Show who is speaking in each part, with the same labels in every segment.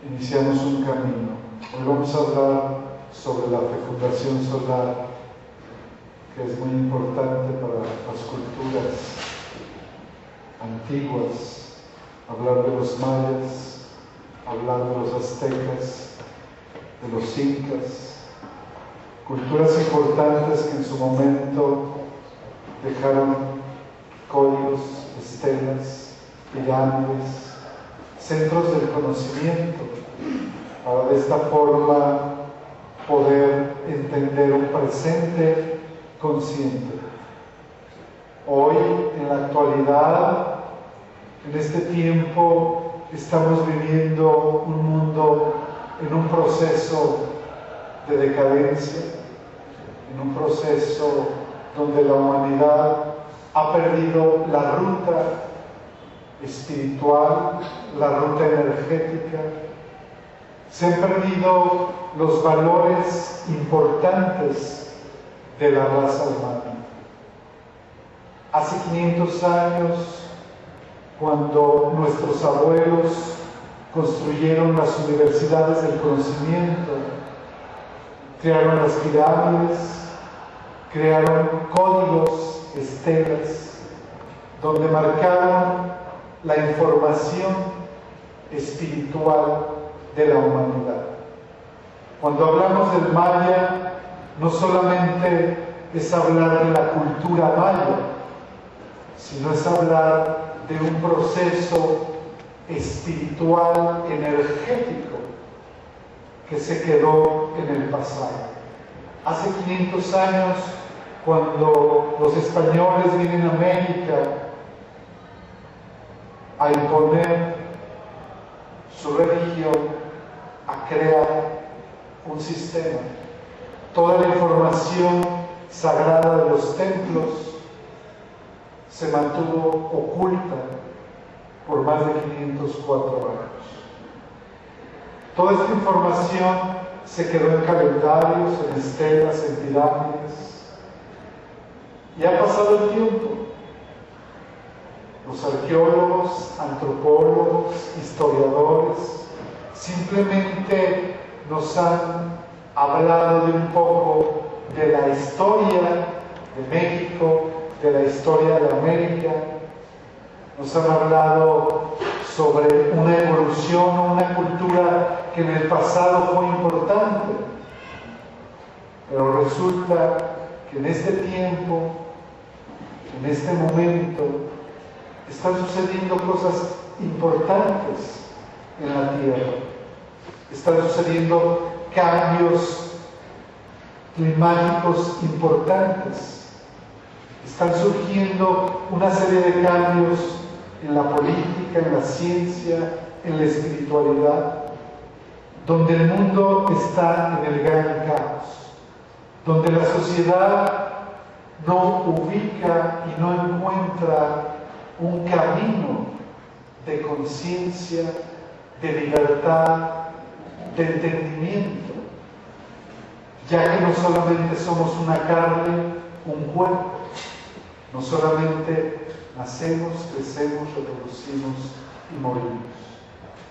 Speaker 1: iniciamos un camino. Hoy vamos a hablar sobre la fecundación solar, que es muy importante para las culturas antiguas. Hablar de los mayas, hablar de los aztecas, de los incas, culturas importantes que en su momento dejaron códigos, estelas, pirámides, centros del conocimiento, para de esta forma poder entender un presente consciente. Hoy, en la actualidad, en este tiempo, estamos viviendo un mundo en un proceso de decadencia, en un proceso donde la humanidad ha perdido la ruta espiritual, la ruta energética. Se han perdido los valores importantes de la raza humana. Hace 500 años, cuando nuestros abuelos construyeron las universidades del conocimiento, crearon las pirámides, crearon códigos, estelas, donde marcaron la información espiritual de la humanidad. Cuando hablamos del maya, no solamente es hablar de la cultura maya, sino es hablar de un proceso espiritual, energético, que se quedó en el pasado. Hace 500 años, cuando los españoles vienen a América a imponer su religión, a crear un sistema, toda la información sagrada de los templos se mantuvo oculta por más de 504 años. Toda esta información se quedó en calendarios, en estelas, en pirámides, y ha pasado el tiempo. Los arqueólogos, antropólogos, historiadores simplemente nos han hablado de un poco de la historia de México, de la historia de América. Nos han hablado sobre una evolución, una cultura que en el pasado fue importante. Pero resulta que en este tiempo, en este momento, están sucediendo cosas importantes en la Tierra. Están sucediendo cambios climáticos importantes. Están surgiendo una serie de cambios en la política, en la ciencia, en la espiritualidad, donde el mundo está en el gran caos, donde la sociedad no ubica y no encuentra un camino de conciencia, de libertad, de entendimiento, ya que no solamente somos una carne, un cuerpo, no solamente nacemos, crecemos, reproducimos y morimos.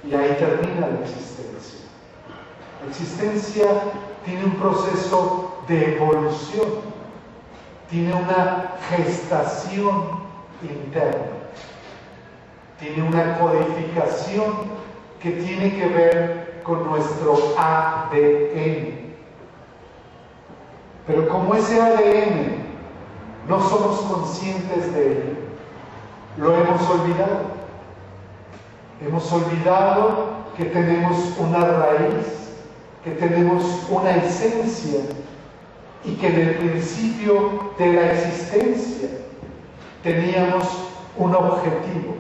Speaker 1: Y ahí termina la existencia. La existencia tiene un proceso de evolución, tiene una gestación interna, tiene una codificación que tiene que ver con nuestro ADN. Pero como ese ADN no somos conscientes de él, lo hemos olvidado. Hemos olvidado que tenemos una raíz, que tenemos una esencia y que en el principio de la existencia teníamos un objetivo,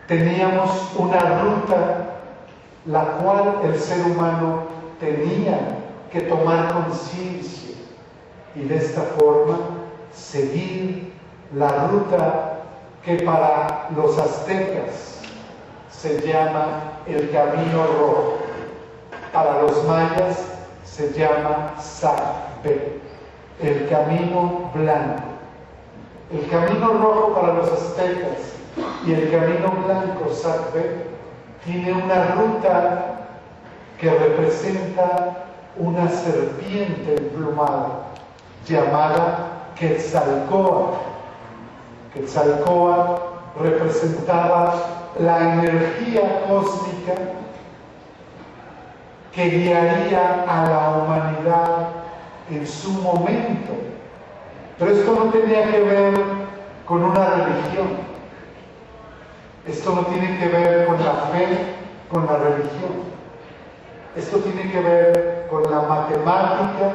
Speaker 1: teníamos una ruta la cual el ser humano tenía que tomar conciencia y de esta forma seguir la ruta que para los aztecas se llama el Camino Rojo, para los mayas se llama Sac-Bé, el Camino Blanco. El Camino Rojo para los aztecas y el Camino Blanco Sac-Bé tiene una ruta que representa una serpiente emplumada llamada Quetzalcóatl. Quetzalcóatl representaba la energía cósmica que guiaría a la humanidad en su momento. Pero esto no tenía que ver con una religión. Esto no tiene que ver con la fe, con la religión. Esto tiene que ver con la matemática,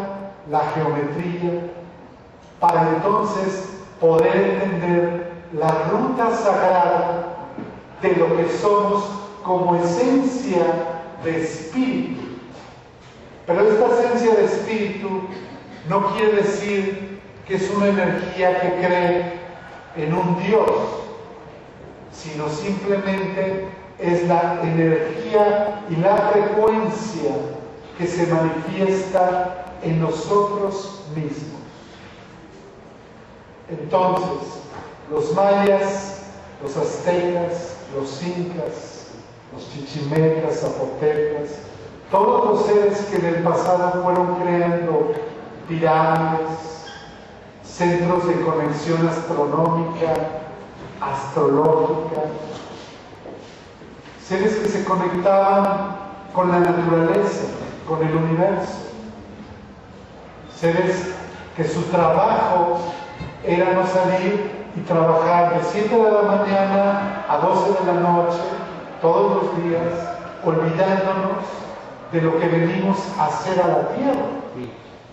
Speaker 1: la geometría, para entonces poder entender la ruta sagrada de lo que somos como esencia de espíritu. Pero esta esencia de espíritu no quiere decir que es una energía que cree en un Dios, sino simplemente es la energía y la frecuencia que se manifiesta en nosotros mismos. Entonces, los mayas, los aztecas, los incas, los chichimecas, zapotecas, todos los seres que en el pasado fueron creando pirámides, centros de conexión astronómica, astrológica, seres que se conectaban con la naturaleza, con el universo, seres que su trabajo era no salir y trabajar de 7 de la mañana a 12 de la noche, todos los días, olvidándonos de lo que venimos a hacer a la tierra.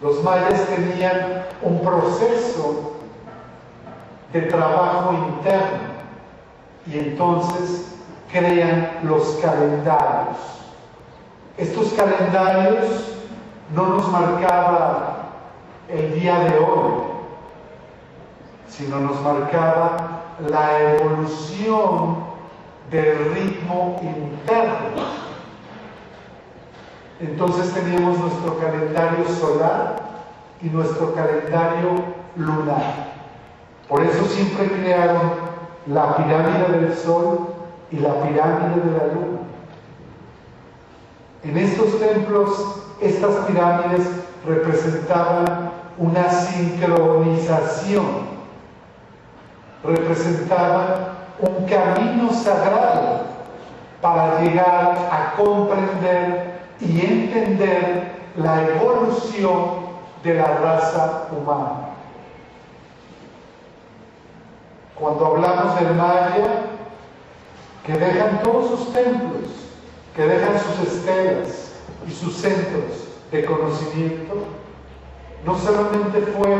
Speaker 1: Los mayas tenían un proceso de trabajo interno y entonces crean los calendarios. Estos calendarios no nos marcaba el día de hoy, sino nos marcaba la evolución del ritmo interno. Entonces teníamos nuestro calendario solar y nuestro calendario lunar. Por eso siempre crearon la pirámide del Sol y la pirámide de la Luna. En estos templos, estas pirámides representaban una sincronización, representaban un camino sagrado para llegar a comprender y entender la evolución de la raza humana. Cuando hablamos del maya, que dejan todos sus templos, que dejan sus estelas y sus centros de conocimiento, no solamente fue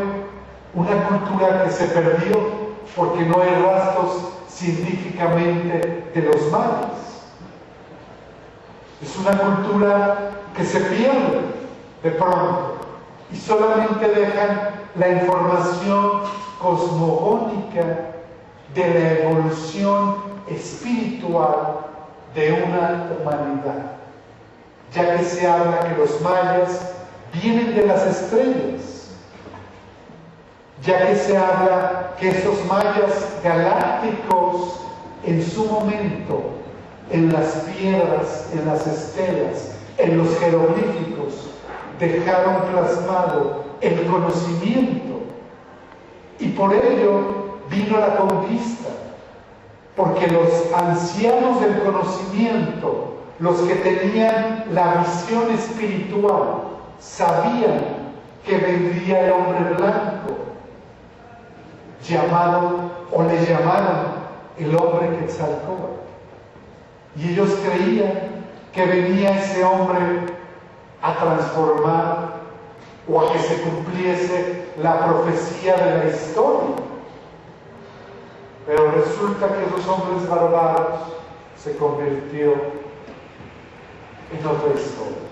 Speaker 1: una cultura que se perdió porque no hay rastros científicamente de los mayas. Es una cultura que se pierde de pronto y solamente dejan la información cosmogónica de la evolución espiritual de una humanidad, ya que se habla que los mayas vienen de las estrellas, ya que se habla que esos mayas galácticos en su momento, en las piedras, en las estelas, en los jeroglíficos, dejaron plasmado el conocimiento y por ello vino la conquista, porque los ancianos del conocimiento, los que tenían la visión espiritual, sabían que vendría el hombre blanco, llamado, o le llamaron el hombre Quetzalcóatl. Y ellos creían que venía ese hombre a transformar o a que se cumpliese la profecía de la historia. Pero resulta que esos hombres barbaros se convirtió en otra historia.